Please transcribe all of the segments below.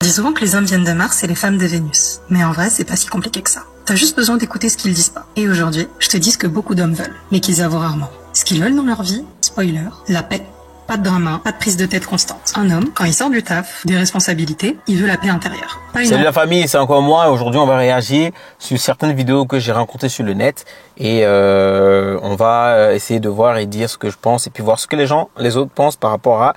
On dit souvent que les hommes viennent de Mars et les femmes de Vénus. Mais en vrai, c'est pas si compliqué que ça. T'as juste besoin d'écouter ce qu'ils disent pas. Et aujourd'hui, je te dis ce que beaucoup d'hommes veulent, mais qu'ils avouent rarement. Ce qu'ils veulent dans leur vie, spoiler, la paix. Pas de drama, pas de prise de tête constante. Un homme, quand il sort du taf, des responsabilités, il veut la paix intérieure. Salut la famille, c'est encore moi. Aujourd'hui, on va réagir sur certaines vidéos que j'ai rencontrées sur le net. Et on va essayer de voir et dire ce que je pense et puis voir ce que les autres pensent par rapport à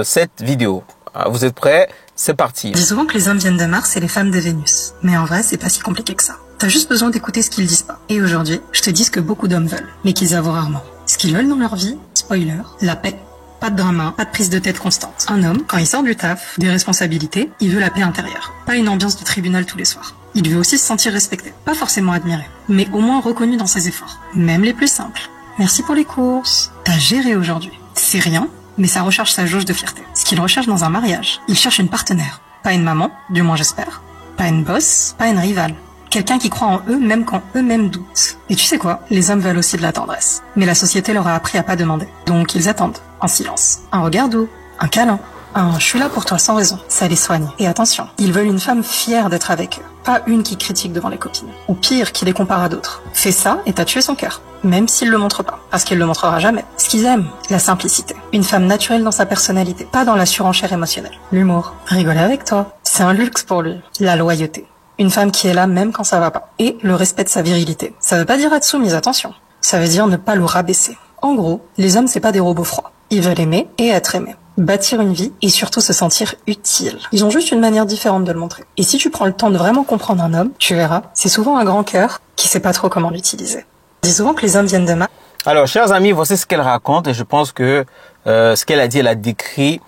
cette vidéo. Vous êtes prêts? C'est parti. On dit souvent que les hommes viennent de Mars et les femmes de Vénus. Mais en vrai, c'est pas si compliqué que ça. T'as juste besoin d'écouter ce qu'ils disent pas. Et aujourd'hui, je te dis ce que beaucoup d'hommes veulent, mais qu'ils avouent rarement. Ce qu'ils veulent dans leur vie, spoiler, la paix. Pas de drama, pas de prise de tête constante. Un homme, quand il sort du taf, des responsabilités, il veut la paix intérieure. Pas une ambiance de tribunal tous les soirs. Il veut aussi se sentir respecté. Pas forcément admiré, mais au moins reconnu dans ses efforts. Même les plus simples. Merci pour les courses. T'as géré aujourd'hui. C'est rien, mais ça recharge sa jauge de fierté. Ce qu'il recherche dans un mariage, il cherche une partenaire. Pas une maman, du moins j'espère. Pas une boss, pas une rivale. Quelqu'un qui croit en eux même quand eux-mêmes doutent. Et tu sais quoi? Les hommes veulent aussi de la tendresse. Mais la société leur a appris à pas demander. Donc ils attendent, en silence. Un regard doux, un câlin, un « je suis là pour toi sans raison ». Ça les soigne. Et attention, ils veulent une femme fière d'être avec eux. Pas une qui critique devant les copines. Ou pire, qui les compare à d'autres. Fais ça et t'as tué son cœur. Même s'il le montre pas. Parce qu'il le montrera jamais. Ce qu'ils aiment, la simplicité. Une femme naturelle dans sa personnalité. Pas dans la surenchère émotionnelle. L'humour. Rigoler avec toi. C'est un luxe pour lui. La loyauté. Une femme qui est là même quand ça va pas. Et le respect de sa virilité. Ça veut pas dire être soumise, attention. Ça veut dire ne pas le rabaisser. En gros, les hommes c'est pas des robots froids. Ils veulent aimer et être aimés. Bâtir une vie et surtout se sentir utile. Ils ont juste une manière différente de le montrer. Et si tu prends le temps de vraiment comprendre un homme, tu verras, c'est souvent un grand cœur qui sait pas trop comment l'utiliser. On dit souvent que les hommes viennent de Mars. Alors, chers amis, voici ce qu'elle raconte et je pense que ce qu'elle a dit, elle a décrit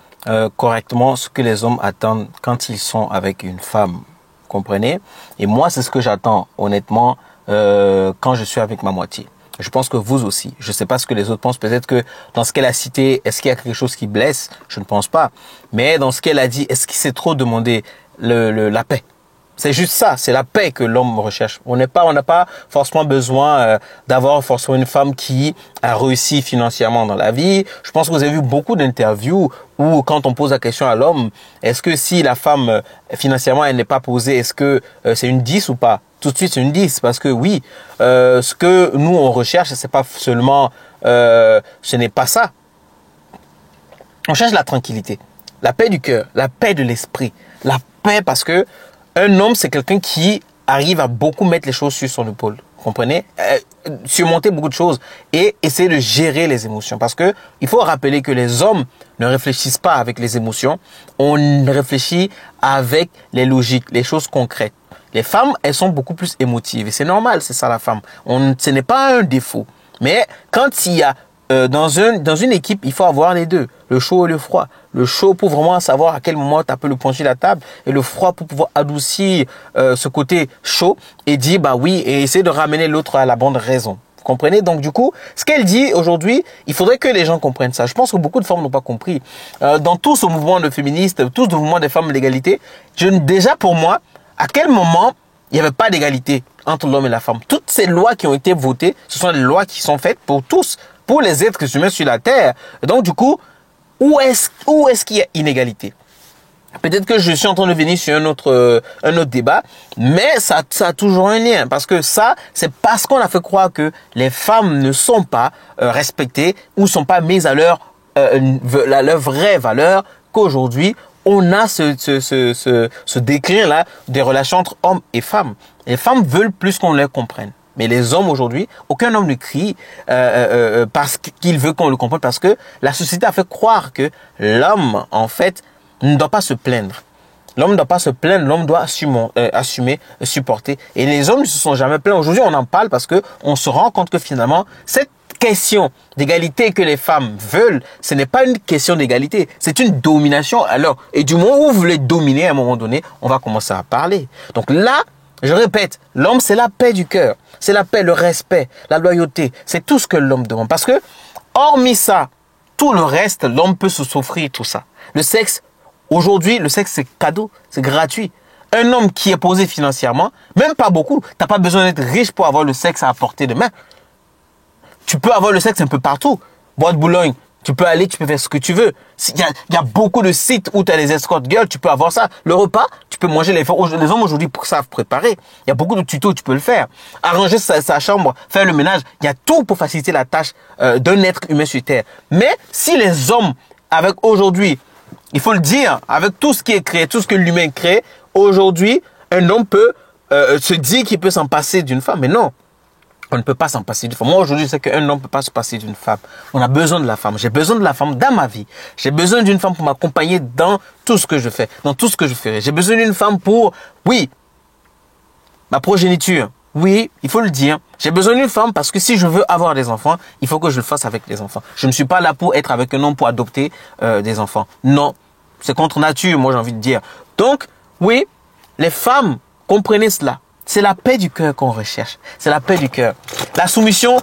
correctement ce que les hommes attendent quand ils sont avec une femme. Comprenez? Et moi, c'est ce que j'attends, honnêtement, quand je suis avec ma moitié. Je pense que vous aussi. Je ne sais pas ce que les autres pensent. Peut-être que dans ce qu'elle a cité, est-ce qu'il y a quelque chose qui blesse? Je ne pense pas. Mais dans ce qu'elle a dit, est-ce qu'il s'est trop demandé la paix? C'est juste ça, c'est la paix que l'homme recherche. On n'a pas forcément besoin d'avoir forcément une femme qui a réussi financièrement dans la vie. Je pense que vous avez vu beaucoup d'interviews où quand on pose la question à l'homme, est-ce que si la femme financièrement elle n'est pas posée, est-ce que c'est une 10 ou pas? Tout de suite c'est une 10 parce que oui, ce que nous on recherche, c'est pas seulement, ce n'est pas ça. On cherche la tranquillité, la paix du cœur, la paix de l'esprit, la paix parce que un homme, c'est quelqu'un qui arrive à beaucoup mettre les choses sur son épaule. Vous comprenez? Surmonter beaucoup de choses et essayer de gérer les émotions. Parce que il faut rappeler que les hommes ne réfléchissent pas avec les émotions. On réfléchit avec les logiques, les choses concrètes. Les femmes, elles sont beaucoup plus émotives. Et c'est normal, c'est ça la femme. Ce n'est pas un défaut. Mais quand il y a dans une équipe, il faut avoir les deux, le chaud et le froid. Le chaud pour vraiment savoir à quel moment tu peux le pencher la table et le froid pour pouvoir adoucir ce côté chaud et dire bah oui et essayer de ramener l'autre à la bonne raison. Vous comprenez? Donc du coup, ce qu'elle dit aujourd'hui, il faudrait que les gens comprennent ça. Je pense que beaucoup de femmes n'ont pas compris. Dans tout ce mouvement de féministes, tout ce mouvement des femmes de l'égalité, déjà pour moi, à quel moment il n'y avait pas d'égalité entre l'homme et la femme? Toutes ces lois qui ont été votées, ce sont des lois qui sont faites pour tous, pour les êtres humains sur la terre. Donc du coup, où est-ce qu'il y a inégalité? Peut-être que je suis en train de venir sur un autre débat, mais ça a toujours un lien. Parce que ça, c'est parce qu'on a fait croire que les femmes ne sont pas respectées ou ne sont pas mises à leur vraie valeur qu'aujourd'hui, on a ce déclin-là des relations entre hommes et femmes. Les femmes veulent plus qu'on les comprenne. Mais les hommes aujourd'hui, aucun homme ne crie parce qu'il veut qu'on le comprenne, parce que la société a fait croire que l'homme, en fait, ne doit pas se plaindre. L'homme ne doit pas se plaindre, l'homme doit assumer, supporter. Et les hommes ne se sont jamais plaints. Aujourd'hui, on en parle parce que on se rend compte que finalement, cette question d'égalité que les femmes veulent, ce n'est pas une question d'égalité, c'est une domination. Alors, et du moment où vous voulez dominer à un moment donné, on va commencer à parler. Donc là, je répète, l'homme, c'est la paix du cœur. C'est la paix, le respect, la loyauté. C'est tout ce que l'homme demande. Parce que, hormis ça, tout le reste, l'homme peut se s'offrir tout ça. Le sexe, aujourd'hui, le sexe, c'est cadeau, c'est gratuit. Un homme qui est posé financièrement, même pas beaucoup, t'as pas besoin d'être riche pour avoir le sexe à portée de main. Tu peux avoir le sexe un peu partout. Bois de Boulogne, Tu peux aller, tu peux faire ce que tu veux. Il y a beaucoup de sites où tu as les escort girls, tu peux avoir ça. Le repas, tu peux manger les hommes aujourd'hui savent préparer. Il y a beaucoup de tutos, tu peux le faire. Arranger sa chambre, faire le ménage. Il y a tout pour faciliter la tâche d'un être humain sur Terre. Mais si les hommes, avec aujourd'hui, il faut le dire, avec tout ce qui est créé, tout ce que l'humain crée, aujourd'hui, un homme peut se dire qu'il peut s'en passer d'une femme. Mais non. On ne peut pas s'en passer d'une femme. Moi, aujourd'hui, je sais qu'un homme ne peut pas se passer d'une femme. On a besoin de la femme. J'ai besoin de la femme dans ma vie. J'ai besoin d'une femme pour m'accompagner dans tout ce que je fais, dans tout ce que je ferai. J'ai besoin d'une femme pour, oui, ma progéniture. Oui, il faut le dire. J'ai besoin d'une femme parce que si je veux avoir des enfants, il faut que je le fasse avec les enfants. Je ne suis pas là pour être avec un homme pour adopter des enfants. Non, c'est contre nature, moi j'ai envie de dire. Donc, oui, les femmes, comprenez cela. C'est la paix du cœur qu'on recherche. C'est la paix du cœur. La soumission,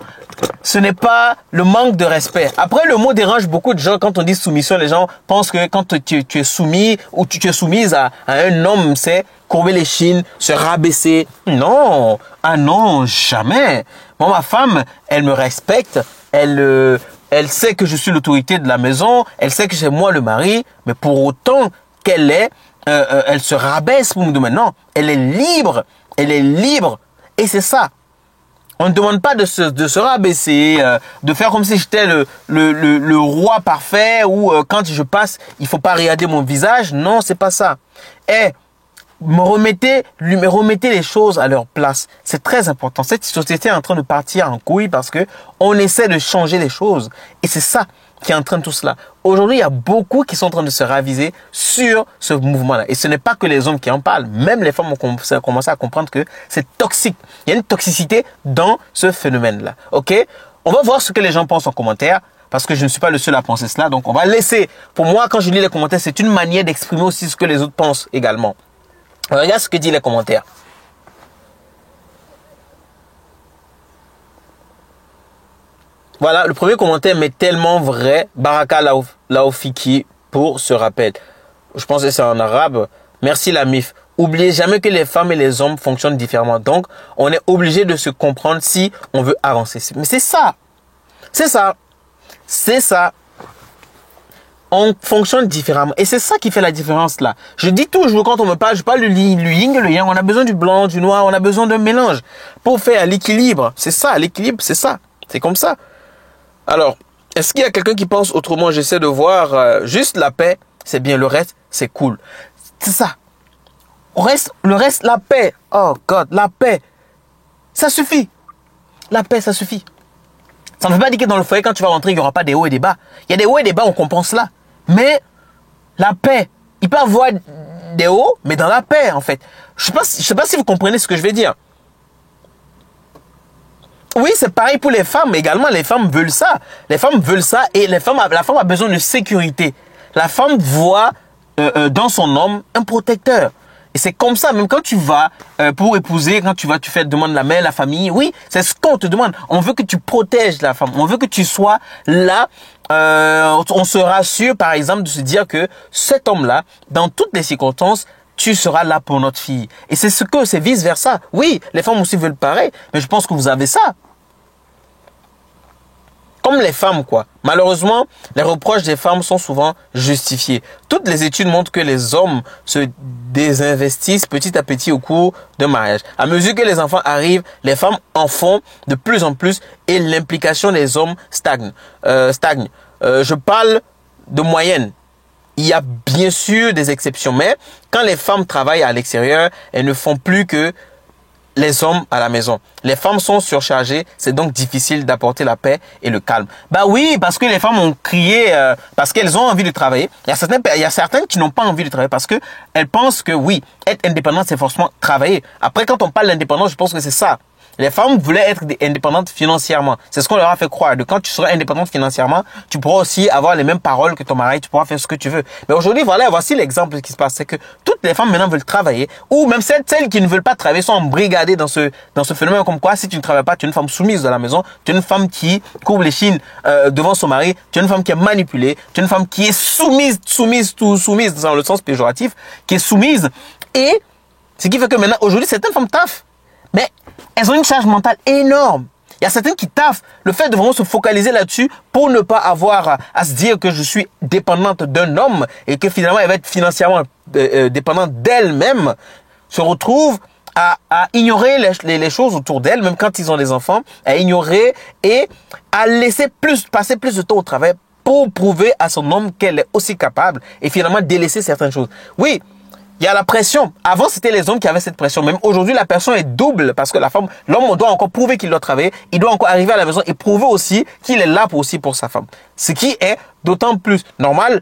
ce n'est pas le manque de respect. Après, le mot dérange beaucoup de gens. Quand on dit soumission, les gens pensent que quand tu es soumis ou tu es soumise à un homme, c'est courber les chines, se rabaisser. Non. Ah non, jamais. Moi, ma femme, elle me respecte. Elle sait que je suis l'autorité de la maison. Elle sait que c'est moi le mari. Mais pour autant elle se rabaisse pour me demander. Non, elle est libre. Elle est libre. Et c'est ça. On ne demande pas de se rabaisser, de faire comme si j'étais le roi parfait ou quand je passe, il faut pas regarder mon visage. Non, c'est pas ça. Et me remettez les choses à leur place. C'est très important. Cette société est en train de partir en couille parce que on essaie de changer les choses. Et c'est ça qui est en train de tout cela. Aujourd'hui, il y a beaucoup qui sont en train de se raviser sur ce mouvement-là. Et ce n'est pas que les hommes qui en parlent. Même les femmes ont commencé à comprendre que c'est toxique. Il y a une toxicité dans ce phénomène-là. OK? On va voir ce que les gens pensent en commentaire. Parce que je ne suis pas le seul à penser cela. Donc, on va laisser. Pour moi, quand je lis les commentaires, c'est une manière d'exprimer aussi ce que les autres pensent également. Regarde ce que disent les commentaires. Voilà, le premier commentaire m'est tellement vrai. Baraka Laofiki pour ce rappel. Je pense que c'est en arabe. Merci la MIF. Oubliez jamais que les femmes et les hommes fonctionnent différemment. Donc, on est obligé de se comprendre si on veut avancer. Mais c'est ça. C'est ça. C'est ça. On fonctionne différemment. Et c'est ça qui fait la différence là. Je dis toujours quand on me parle, je parle du yin et le yang. On a besoin du blanc, du noir. On a besoin d'un mélange pour faire l'équilibre. C'est ça, l'équilibre, c'est ça. C'est comme ça. Alors, est-ce qu'il y a quelqu'un qui pense autrement? J'essaie de voir juste la paix, c'est bien. Le reste, c'est cool. C'est ça. Le reste, la paix. Oh God, la paix. Ça suffit. La paix, ça suffit. Ça ne veut pas dire que dans le foyer, quand tu vas rentrer, il n'y aura pas des hauts et des bas. Il y a des hauts et des bas, on comprend cela. Mais la paix, il peut y avoir des hauts, mais dans la paix, en fait. Je sais pas si vous comprenez ce que je vais dire. Oui, c'est pareil pour les femmes également. Les femmes veulent ça. Les femmes veulent ça et la femme a besoin de sécurité. La femme voit dans son homme un protecteur. Et c'est comme ça, même quand tu vas pour épouser, quand tu fais demande la mère, la famille, oui, c'est ce qu'on te demande. On veut que tu protèges la femme. On veut que tu sois là. On se rassure, par exemple, de se dire que cet homme-là, dans toutes les circonstances, tu seras là pour notre fille. Et c'est vice versa. Oui, les femmes aussi veulent pareil, mais je pense que vous avez ça. Comme les femmes, quoi. Malheureusement, les reproches des femmes sont souvent justifiés. Toutes les études montrent que les hommes se désinvestissent petit à petit au cours d'un mariage. À mesure que les enfants arrivent, les femmes en font de plus en plus et l'implication des hommes stagne. Je parle de moyenne. Il y a bien sûr des exceptions, mais quand les femmes travaillent à l'extérieur, elles ne font plus que les hommes à la maison. Les femmes sont surchargées, c'est donc difficile d'apporter la paix et le calme. Bah oui, parce que les femmes ont crié, parce qu'elles ont envie de travailler. Il y a certaines qui n'ont pas envie de travailler parce que elles pensent que oui, être indépendante, c'est forcément travailler. Après, quand on parle d'indépendance, je pense que c'est ça. Les femmes voulaient être indépendantes financièrement. C'est ce qu'on leur a fait croire. De quand tu seras indépendante financièrement, tu pourras aussi avoir les mêmes paroles que ton mari, tu pourras faire ce que tu veux. Mais aujourd'hui, voici l'exemple qui se passe. C'est que toutes les femmes maintenant veulent travailler, ou même celles qui ne veulent pas travailler sont embrigadées dans ce phénomène comme quoi, si tu ne travailles pas, tu es une femme soumise dans la maison, tu es une femme qui courbe les chines devant son mari, tu es une femme qui est manipulée, tu es une femme qui est soumise dans le sens péjoratif, qui est soumise. Et ce qui fait que maintenant, aujourd'hui, certaines femmes taffent. Mais elles ont une charge mentale énorme. Il y a certaines qui taffent. Le fait de vraiment se focaliser là-dessus pour ne pas avoir à se dire que je suis dépendante d'un homme et que finalement elle va être financièrement dépendante d'elle-même, se retrouve à ignorer les choses autour d'elle, même quand ils ont des enfants, à ignorer et à laisser passer plus de temps au travail pour prouver à son homme qu'elle est aussi capable et finalement délaisser certaines choses. Oui, il y a la pression. Avant, c'était les hommes qui avaient cette pression. Même aujourd'hui, la pression est double parce que l'homme doit encore prouver qu'il doit travailler. Il doit encore arriver à la maison et prouver aussi qu'il est là pour sa femme. Ce qui est d'autant plus normal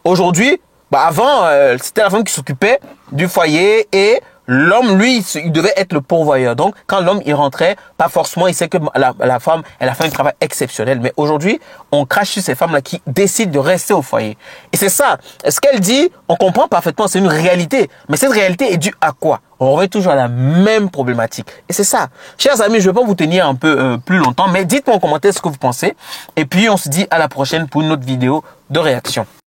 aujourd'hui. Avant, c'était la femme qui s'occupait du foyer et l'homme, lui, il devait être le pourvoyeur. Donc, quand l'homme, il rentrait, pas forcément, il sait que la femme, elle a fait un travail exceptionnel. Mais aujourd'hui, on crache sur ces femmes-là qui décident de rester au foyer. Et c'est ça. Ce qu'elle dit, on comprend parfaitement, c'est une réalité. Mais cette réalité est due à quoi? On revient toujours à la même problématique. Et c'est ça. Chers amis, je ne vais pas vous tenir un peu plus longtemps, mais dites-moi en commentaire ce que vous pensez. Et puis, on se dit à la prochaine pour une autre vidéo de réaction.